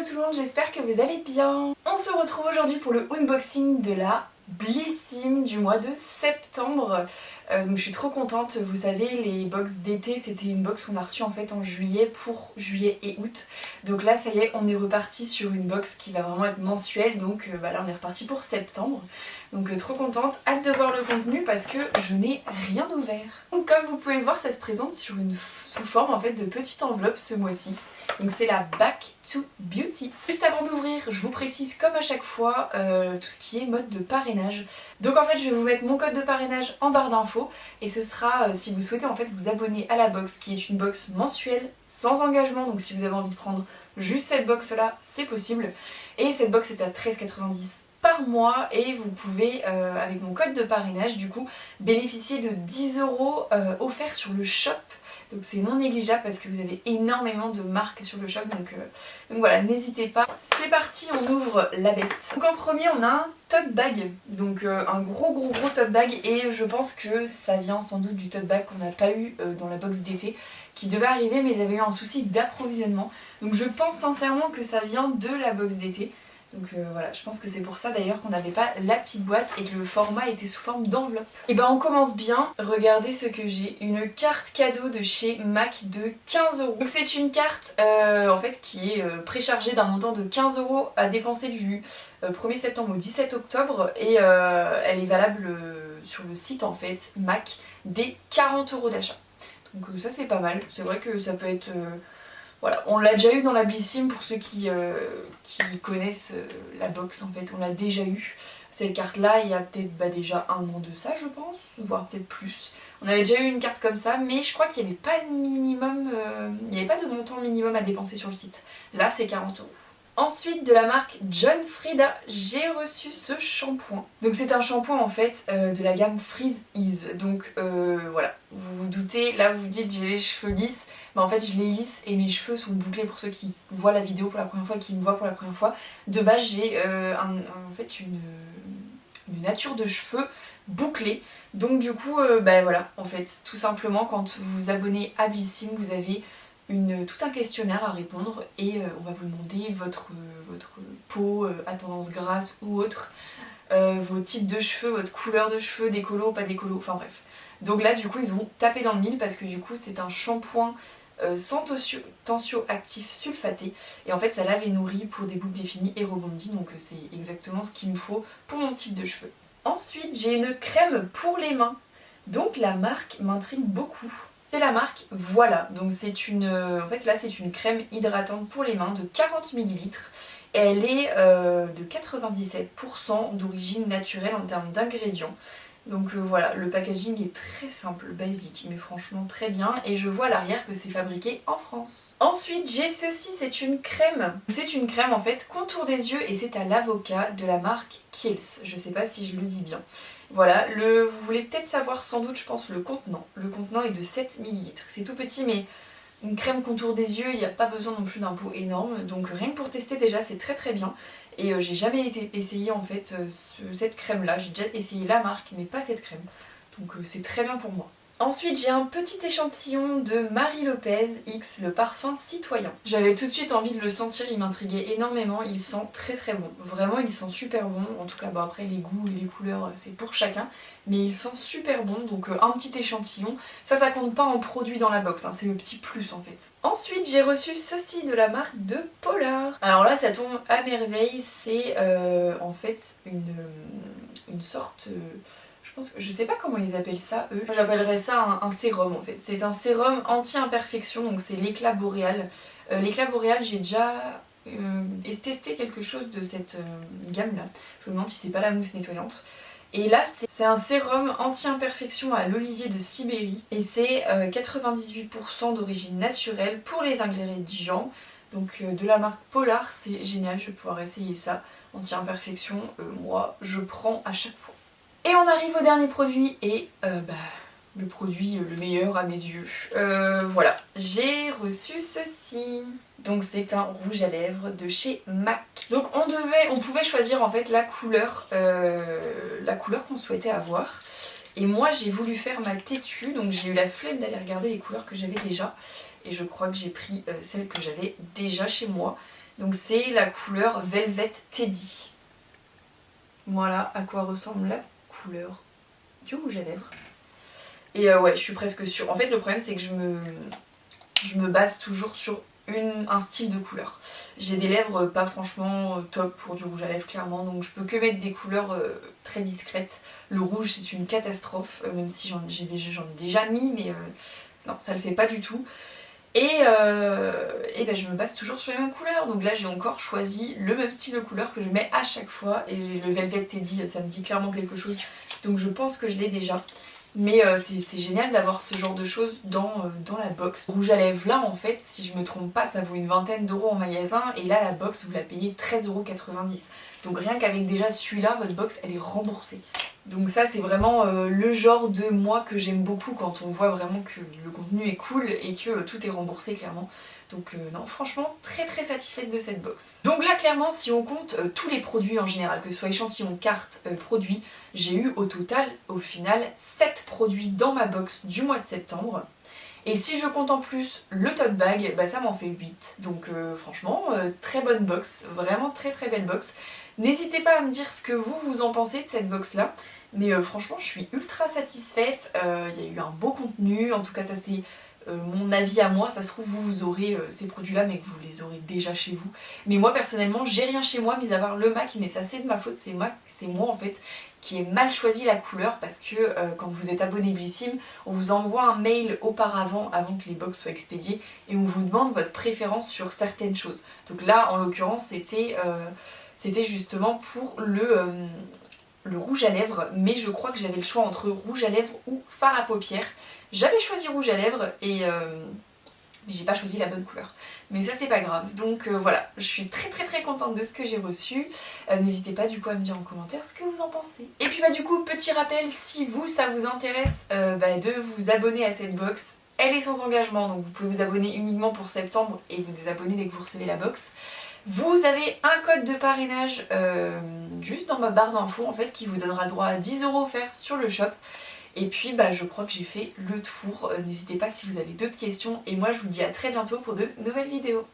tout le monde, j'espère que vous allez bien. On se retrouve aujourd'hui pour le unboxing de la Blissim du mois de septembre. Donc je suis trop contente, vous savez les box d'été c'était une box qu'on a reçue en fait en juillet pour juillet et août. Donc là ça y est, on est reparti sur une box qui va vraiment être mensuelle, donc là on est reparti pour septembre. Donc trop contente, hâte de voir le contenu parce que je n'ai rien ouvert. Donc comme vous pouvez le voir, ça se présente sous forme en fait de petite enveloppe ce mois-ci. Donc c'est la Back to Beauty. Juste avant d'ouvrir, je vous précise comme à chaque fois tout ce qui est mode de parrainage. Donc en fait je vais vous mettre mon code de parrainage en barre d'infos et ce sera si vous souhaitez en fait vous abonner à la box qui est une box mensuelle sans engagement. Donc si vous avez envie de prendre juste cette box là, c'est possible. Et cette box est à 13,90 par mois et vous pouvez avec mon code de parrainage du coup bénéficier de 10 € offerts sur le shop. Donc c'est non négligeable parce que vous avez énormément de marques sur le shop, donc voilà, n'hésitez pas. C'est parti, on ouvre la bête. Donc en premier on a un tote bag, donc un gros tote bag, et je pense que ça vient sans doute du tote bag qu'on n'a pas eu dans la box d'été, qui devait arriver mais ils avaient eu un souci d'approvisionnement. Donc je pense sincèrement que ça vient de la box d'été. Donc voilà, je pense que c'est pour ça d'ailleurs qu'on n'avait pas la petite boîte et que le format était sous forme d'enveloppe. Et ben on commence bien, regardez ce que j'ai, une carte cadeau de chez MAC de 15 €. Donc c'est une carte en fait qui est préchargée d'un montant de 15 € à dépenser du 1er septembre au 17 octobre et elle est valable sur le site en fait MAC dès 40 € d'achat. Donc ça c'est pas mal, c'est vrai que ça peut être... Voilà, on l'a déjà eu dans la Blissim pour ceux qui connaissent la box en fait, on l'a déjà eu. Cette carte là, il y a peut-être déjà un an de ça je pense, voire peut-être plus. On avait déjà eu une carte comme ça, mais je crois qu'il n'y avait pas de minimum, il n'y avait pas de montant minimum à dépenser sur le site. Là c'est 40 €. Ensuite de la marque John Frieda, j'ai reçu ce shampoing. Donc c'est un shampoing en fait de la gamme Freeze Ease. Donc voilà, vous vous doutez, là vous vous dites j'ai les cheveux lisses, mais en fait je les lisse et mes cheveux sont bouclés pour ceux qui voient la vidéo pour la première fois et qui me voient pour la première fois. De base j'ai en fait une nature de cheveux bouclés. Donc du coup voilà, en fait tout simplement quand vous vous abonnez à Blissim vous avez tout un questionnaire à répondre et on va vous demander votre peau à tendance grasse ou autre, vos types de cheveux, votre couleur de cheveux, décolo, pas décolo, enfin bref. Donc là du coup ils ont tapé dans le mille parce que du coup c'est un shampoing sans tensioactif sulfaté et en fait ça lave et nourrit pour des boucles définies et rebondit, donc c'est exactement ce qu'il me faut pour mon type de cheveux. Ensuite j'ai une crème pour les mains, donc la marque m'intrigue beaucoup. C'est la marque Voilà, donc c'est une, en fait là c'est une crème hydratante pour les mains de 40 ml et elle est de 97% d'origine naturelle en termes d'ingrédients. Donc voilà, le packaging est très simple, basique, mais franchement très bien, et je vois à l'arrière que c'est fabriqué en France. Ensuite j'ai ceci, c'est une crème. C'est une crème en fait contour des yeux et c'est à l'avocat de la marque Kiehl's, je sais pas si je le dis bien. Voilà, vous voulez peut-être savoir sans doute je pense le contenant. Le contenant est de 7 ml, c'est tout petit mais une crème contour des yeux, il n'y a pas besoin non plus d'un pot énorme, donc rien que pour tester déjà c'est très bien. Et j'ai jamais essayé en fait cette crème là, j'ai déjà essayé la marque mais pas cette crème, donc c'est très bien pour moi. Ensuite j'ai un petit échantillon de Marie Lopez X, le parfum citoyen. J'avais tout de suite envie de le sentir, il m'intriguait énormément, il sent très bon. Vraiment il sent super bon, en tout cas bon, après les goûts et les couleurs c'est pour chacun. Mais il sent super bon, donc un petit échantillon. Ça compte pas en produit dans la box, hein, c'est le petit plus en fait. Ensuite j'ai reçu ceci de la marque de Polar. Alors là ça tombe à merveille, c'est en fait une sorte... je sais pas comment ils appellent ça eux. Moi j'appellerais ça un sérum en fait. C'est un sérum anti-imperfection, donc c'est l'éclat boréal. L'éclat boréal, j'ai déjà testé quelque chose de cette gamme là. Je me demande si c'est pas la mousse nettoyante. Et là c'est un sérum anti-imperfection à l'olivier de Sibérie. Et c'est 98% d'origine naturelle pour les ingrédients. Donc de la marque Polar, c'est génial, je vais pouvoir essayer ça. Anti-imperfection, moi je prends à chaque fois. Et on arrive au dernier produit et le produit le meilleur à mes yeux. Voilà, j'ai reçu ceci. Donc c'est un rouge à lèvres de chez MAC. Donc on pouvait choisir en fait la couleur qu'on souhaitait avoir. Et moi j'ai voulu faire ma têtue, donc j'ai eu la flemme d'aller regarder les couleurs que j'avais déjà. Et je crois que j'ai pris celle que j'avais déjà chez moi. Donc c'est la couleur Velvet Teddy. Voilà à quoi ressemble la couleur du rouge à lèvres. Et ouais, je suis presque sûre. En fait, le problème, c'est que je me base toujours sur un style de couleur. J'ai des lèvres pas franchement top pour du rouge à lèvres, clairement, donc je peux que mettre des couleurs très discrètes. Le rouge, c'est une catastrophe, même si j'en ai déjà mis, mais non, ça le fait pas du tout. Et ben je me base toujours sur les mêmes couleurs, donc là j'ai encore choisi le même style de couleur que je mets à chaque fois, et le Velvet Teddy, ça me dit clairement quelque chose, donc je pense que je l'ai déjà. Mais c'est génial d'avoir ce genre de choses dans la box. Rouge à lèvres là, en fait, si je me trompe pas, ça vaut une vingtaine d'euros en magasin, et là la box vous la payez 13,90 €. Donc rien qu'avec déjà celui-là, votre box elle est remboursée. Donc ça c'est vraiment le genre de moi que j'aime beaucoup quand on voit vraiment que le contenu est cool et que tout est remboursé clairement. Donc non, franchement très très satisfaite de cette box. Donc là clairement, si on compte tous les produits en général, que ce soit échantillon, carte, produits, j'ai eu au total, au final, 7 produits dans ma box du mois de septembre. Et si je compte en plus le tote bag, bah ça m'en fait 8. Donc franchement, très bonne box, vraiment très très belle box. N'hésitez pas à me dire ce que vous en pensez de cette box là. Mais franchement, je suis ultra satisfaite. Il y a eu un beau contenu, en tout cas ça c'est mon avis à moi. Ça se trouve vous aurez ces produits là mais que vous les aurez déjà chez vous. Mais moi personnellement, j'ai rien chez moi mis à part le MAC, mais ça c'est de ma faute, c'est moi en fait qui ai mal choisi la couleur parce que quand vous êtes abonné Blissim, on vous envoie un mail auparavant, avant que les box soient expédiées, et on vous demande votre préférence sur certaines choses. Donc là, en l'occurrence, c'était justement pour le rouge à lèvres, mais je crois que j'avais le choix entre rouge à lèvres ou fard à paupières. J'avais choisi rouge à lèvres mais j'ai pas choisi la bonne couleur. Mais ça c'est pas grave, donc voilà, je suis très très très contente de ce que j'ai reçu. N'hésitez pas du coup à me dire en commentaire ce que vous en pensez. Et puis bah du coup, petit rappel, si ça vous intéresse de vous abonner à cette box. Elle est sans engagement, donc vous pouvez vous abonner uniquement pour septembre et vous désabonner dès que vous recevez la box. Vous avez un code de parrainage juste dans ma barre d'infos en fait qui vous donnera le droit à 10 € offerts sur le shop. Et puis bah je crois que j'ai fait le tour. N'hésitez pas si vous avez d'autres questions et moi je vous dis à très bientôt pour de nouvelles vidéos.